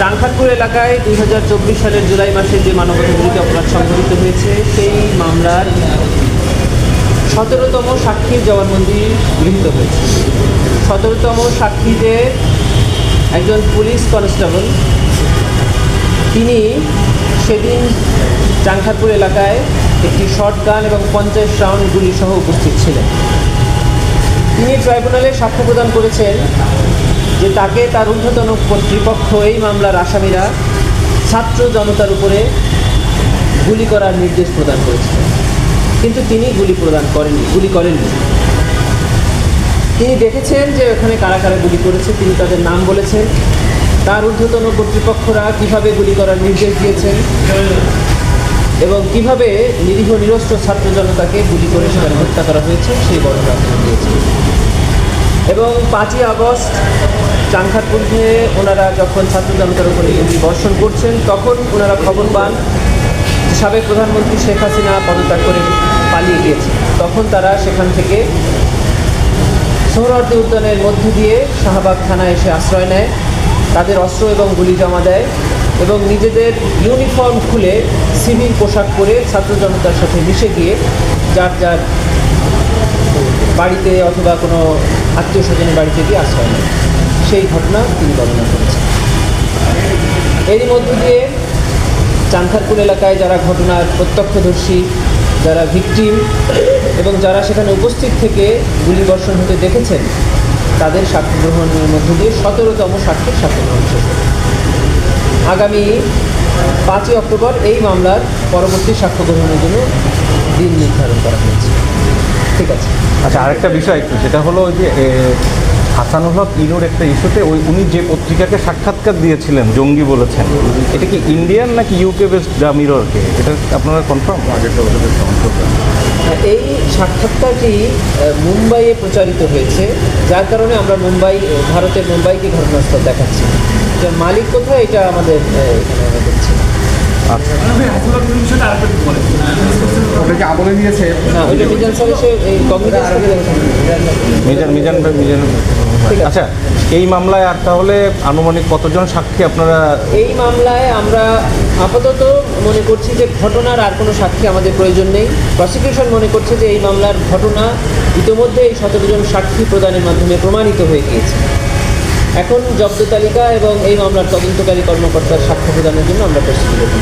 চাংখারপুর এলাকায় 2024 সালের জুলাই মাসে যে মানবতাবিরোধী অপরাধ সংঘটিত হয়েছে সেই মামলার 17তম সাক্ষীর জবানবন্দি গৃহীত হয়েছে। 17তম সাক্ষীতে একজন পুলিশ কনস্টেবল, তিনি সেদিন চাংখারপুর এলাকায় একটি শটগান এবং 50 রাউন্ড গুলি সহ উপস্থিত ছিলেন। তিনি ট্রাইব্যুনালে সাক্ষ্য প্রদান করেছেন যে তাকে তার ঊর্ধ্বতন কর্তৃপক্ষ এই মামলার আসামিরা ছাত্র জনতার উপরে গুলি করার নির্দেশ প্রদান করেছিলেন, কিন্তু তিনি গুলি করেননি। তিনি দেখেছেন যে ওখানে কারা কারা গুলি করেছে, তিনি তাদের নাম বলেছেন, তার ঊর্ধ্বতন কর্তৃপক্ষরা কীভাবে গুলি করার নির্দেশ দিয়েছেন এবং কিভাবে নিরীহ নিরস্ত্র ছাত্র জনতাকে গুলি করে সেখানে হত্যা করা হয়েছে সেই বর্ণনা তিনি দিয়েছেন। এবং 5ই আগস্ট চাংখারপুরে ওনারা যখন ছাত্র জনতার উপরে গুলি বর্ষণ করছেন, তখন ওনারা খবর পান সাবেক প্রধানমন্ত্রী শেখ হাসিনা পদত্যাগ করে পালিয়ে গিয়েছে। তখন তারা সেখান থেকে সোহরাওয়ার্দী উদ্যানের মধ্য দিয়ে শাহবাগ থানায় এসে আশ্রয় নেয়, তাদের অস্ত্র এবং গুলি জমা দেয় এবং নিজেদের ইউনিফর্ম খুলে সিভিল পোশাক পরে ছাত্র জনতার সাথে মিশে গিয়ে যার যার বাড়িতে অথবা কোনো আত্মীয় স্বজনের বাড়িতে গিয়ে আশ্রয় নেয়। সেই ঘটনা তিনি বর্ণনা করেছেন। এরই মধ্য দিয়ে চাংখারপুর এলাকায় যারা ঘটনার প্রত্যক্ষদর্শী, যারা ভিকটিম এবং যারা সেখানে উপস্থিত থেকে গুলিবর্ষণ হতে দেখেছেন, তাদের সাক্ষ্য গ্রহণের মধ্য দিয়ে 17তম সাক্ষীর সাক্ষ্য গ্রহণ শেষ হবে। আগামী 5ই অক্টোবর এই মামলার পরবর্তী সাক্ষ্য গ্রহণের জন্য দিন নির্ধারণ করা হয়েছে। ঠিক আছে। আচ্ছা, আরেকটা বিষয় একটু, সেটা হলো ওই যে হাসানুল হক ইনুর একটা ইস্যুতে উনি যে পত্রিকাকে সাক্ষাৎকার দিয়েছিলেন জঙ্গি বলেছেন, এটা কি ইন্ডিয়ান নাকি ইউকে বেসড দ্য মিররকে, এটা আপনারা কনফার্ম? এই সাক্ষাৎকারটি মুম্বাইয়ে প্রচারিত হয়েছে, যার কারণে আমরা ভারতের মুম্বাইকে ঘটনাস্থল দেখাচ্ছি। মালিক কোথায় এটা আমাদের এখানে আমরা দেখছি। বলে দিয়েছে না, ওইটা মিজান স্যার এসে এই মিজান। আচ্ছা, এই মামলায় আর তাহলে আনুমানিক কতজন সাক্ষী আপনারা? এই মামলায় আমরা আপাতত মনে করছি যে ঘটনার আর কোনো সাক্ষী আমাদের প্রয়োজন নেই। প্রসিকিউশন মনে করছে যে এই মামলার ঘটনা ইতিমধ্যে এই 17 জন সাক্ষী প্রদানের মাধ্যমে প্রমাণিত হয়ে গিয়েছে। এখন জব্দ তালিকা এবং এই মামলার তদন্তকারী কর্মকর্তার সাক্ষ্য প্রদানের জন্য আমরা প্রস্তুতি নেব।